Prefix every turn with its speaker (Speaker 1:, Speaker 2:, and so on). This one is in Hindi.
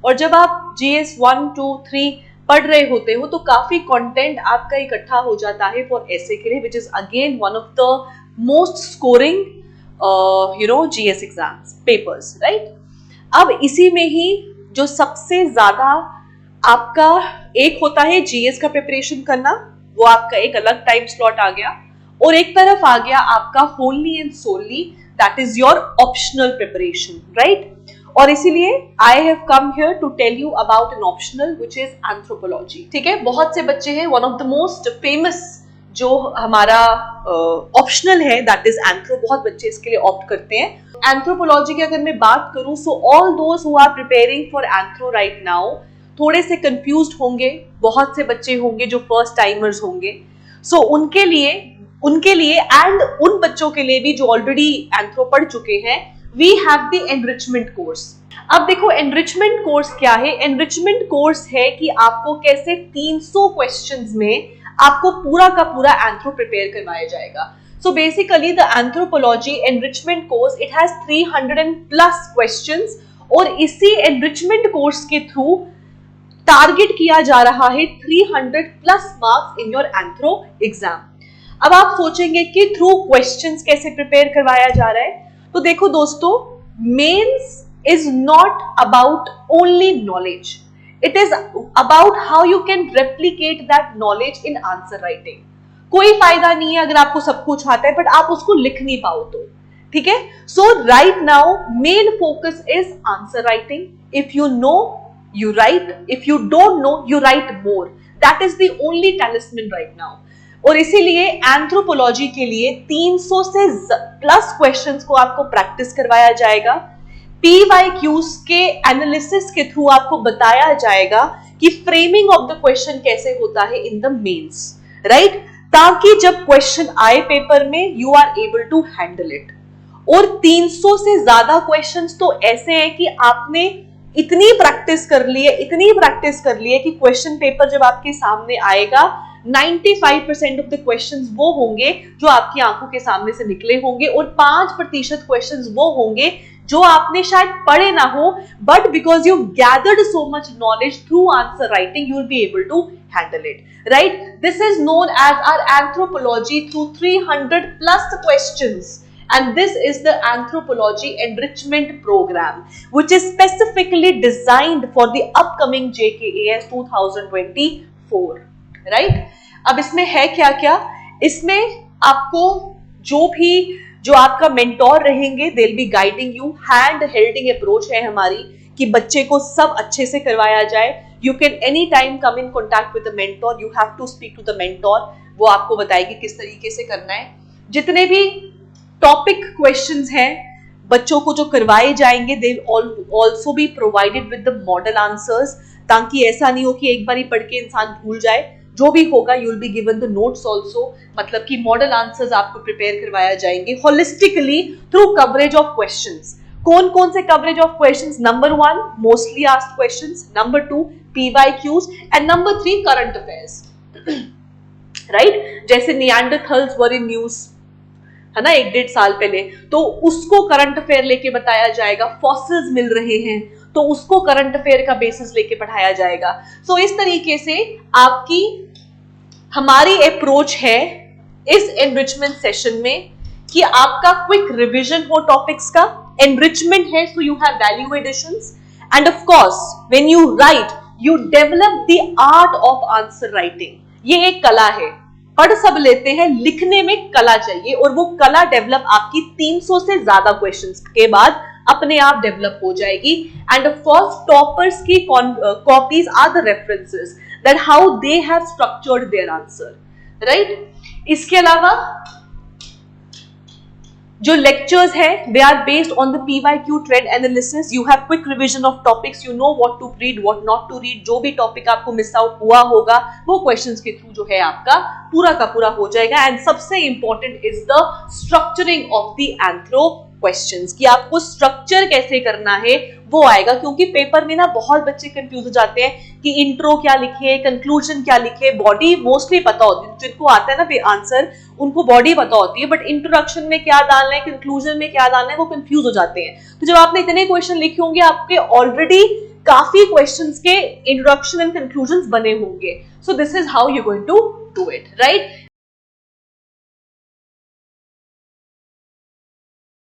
Speaker 1: और जब आप GS 1, 2, 3 पढ़ रहे होते हो तो काफी कंटेंट आपका इकट्ठा हो जाता है फॉर ऐसे के लिए, which is again one of the most scoring GS exams papers, right. अब इसी में ही जो सबसे ज्यादा आपका एक होता है GS का प्रिपरेशन करना, वो आपका एक अलग टाइम स्लॉट आ गया, और एक तरफ आ गया आपका only and solely that is your optional preparation, right. और इसीलिए I have come here to tell you about an optional which is anthropology, ठीक है। बहुत से बच्चे हैं, one of the most famous जो हमारा ऑप्शनल है दैट इज एंथ्रो, बहुत बच्चे इसके लिए ऑप्ट करते हैं। एंथ्रोपोलॉजी की अगर मैं बात करूं, so all those who are preparing for anthro right now थोड़े से कंफ्यूज्ड होंगे, बहुत से बच्चे होंगे जो फर्स्ट टाइमर्स होंगे, सो उनके लिए एंड उन बच्चों के लिए भी जो ऑलरेडी एंथ्रो पढ़ चुके हैं, we have the enrichment course. अब देखो एनरिचमेंट कोर्स क्या है। एनरिचमेंट कोर्स है कि आपको कैसे 300 क्वेश्चंस में आपको पूरा का पूरा एंथ्रो प्रिपेयर करवाया जाएगा। So basically the anthropology enrichment course it has 300+ questions, और इसी एनरिचमेंट कोर्स के थ्रू टारगेट किया जा रहा है 300+ marks in your anthro exam. अब आप सोचेंगे कि थ्रू क्वेश्चंस कैसे प्रिपेयर करवाया जा रहा है, तो देखो दोस्तों, mains is not about only knowledge, it is about how you can replicate that knowledge in answer writing। कोई फायदा नहीं है अगर आपको सब कुछ आता है बट आप उसको लिख नहीं पाओ तो, ठीक है। So right now main focus is answer writing. If you know you write, if you don't know you write more, that is the only talisman right now। और इसीलिए एंथ्रोपोलॉजी के लिए 300 से प्लस क्वेश्चंस को आपको प्रैक्टिस करवाया जाएगा। PYQs के एनालिसिस के थ्रू आपको बताया जाएगा कि फ्रेमिंग ऑफ द क्वेश्चन कैसे होता है इन द मेंस, राइट, ताकि जब क्वेश्चन आए पेपर में you are able to handle it. और 300 से ज्यादा क्वेश्चंस तो ऐसे हैं कि आपने इतनी प्रैक्टिस कर ली है कि क्वेश्चन पेपर जब आपके सामने आएगा 95% ऑफ द क्वेश्चंस वो होंगे जो आपकी आंखों के सामने से निकले होंगे, और 5% क्वेश्चंस वो होंगे जो आपने शायद पढ़े ना हो, but because you gathered so much knowledge through answer writing you will be able to handle it, right. This is known as our anthropology through 300+ questions. And this is the anthropology enrichment program, which is specifically designed for the upcoming JKAS 2024, right? अब इसमें है क्या क्या? इसमें आपको जो आपका मेंटोर रहेंगे, they'll be guiding you, hand-holding approach है हमारी कि बच्चे को सब अच्छे से करवाया जाए। You can anytime come in contact with the mentor. You have to speak to the mentor. वो आपको बताएगी किस तरीके से करना है। जितने भी टॉपिक क्वेश्चंस हैं बच्चों को जो करवाए जाएंगे, they also be provided with the model answers, ताकि ऐसा नहीं हो कि एक बार ही पढ़ के इंसान भूल जाए। जो भी होगा you will be given the notes also, मतलब कि मॉडल आंसर्स आपको प्रिपेयर करवाया जाएंगे holistically through coverage of questions. कौन कौन से coverage of questions? Number 1 mostly asked questions, number 2 PYQs and number 3 current affairs, right. जैसे निएंडरथल्स वर इन न्यूज, है ना, 1-1.5 साल पहले, तो उसको करंट अफेयर लेके बताया जाएगा। फॉसिल्स मिल रहे हैं तो उसको करंट अफेयर का बेसिस लेके पढ़ाया जाएगा। सो इस तरीके से आपकी हमारी अप्रोच है इस एनरिचमेंट सेशन में कि आपका क्विक रिवीजन हो टॉपिक्स का। एनरिचमेंट है so you have value additions, and of course when you write you develop the art of answer writing. ये एक कला है, पढ़ सब लेते हैं, लिखने में कला चाहिए, और वो कला डेवलप आपकी 300 से ज्यादा क्वेश्चंस के बाद अपने आप डेवलप हो जाएगी। एंड ऑफ कोर्स टॉपर्स की copies are the references that how they have structured their answer, right. इसके अलावा जो लेक्चर्स है they are based on the PYQ trend analysis. You have quick revision of topics, you know what to read what not to read. जो भी टॉपिक आपको मिस आउट हुआ होगा वो क्वेश्चंस के थ्रू जो है आपका पूरा का पूरा हो जाएगा। एंड सबसे important is the structuring of the anthro questions, कि आपको स्ट्रक्चर कैसे करना है वो आएगा। क्योंकि पेपर में ना बहुत बच्चे कंफ्यूज हो जाते हैं कि इंट्रो क्या लिखे, कंक्लूजन क्या लिखे। बॉडी मोस्टली पता होती है, जिनको आता है ना आंसर उनको बॉडी पता होती है, बट इंट्रोडक्शन में क्या डालना है, कंक्लूजन में क्या डालना है, वो कंफ्यूज हो जाते हैं। तो जब आपने इतने क्वेश्चन लिखे होंगे, आपके ऑलरेडी काफी क्वेश्चंस के इंट्रोडक्शन एंड कंक्लूजन्स बने होंगे. So this is how you going to do it, right?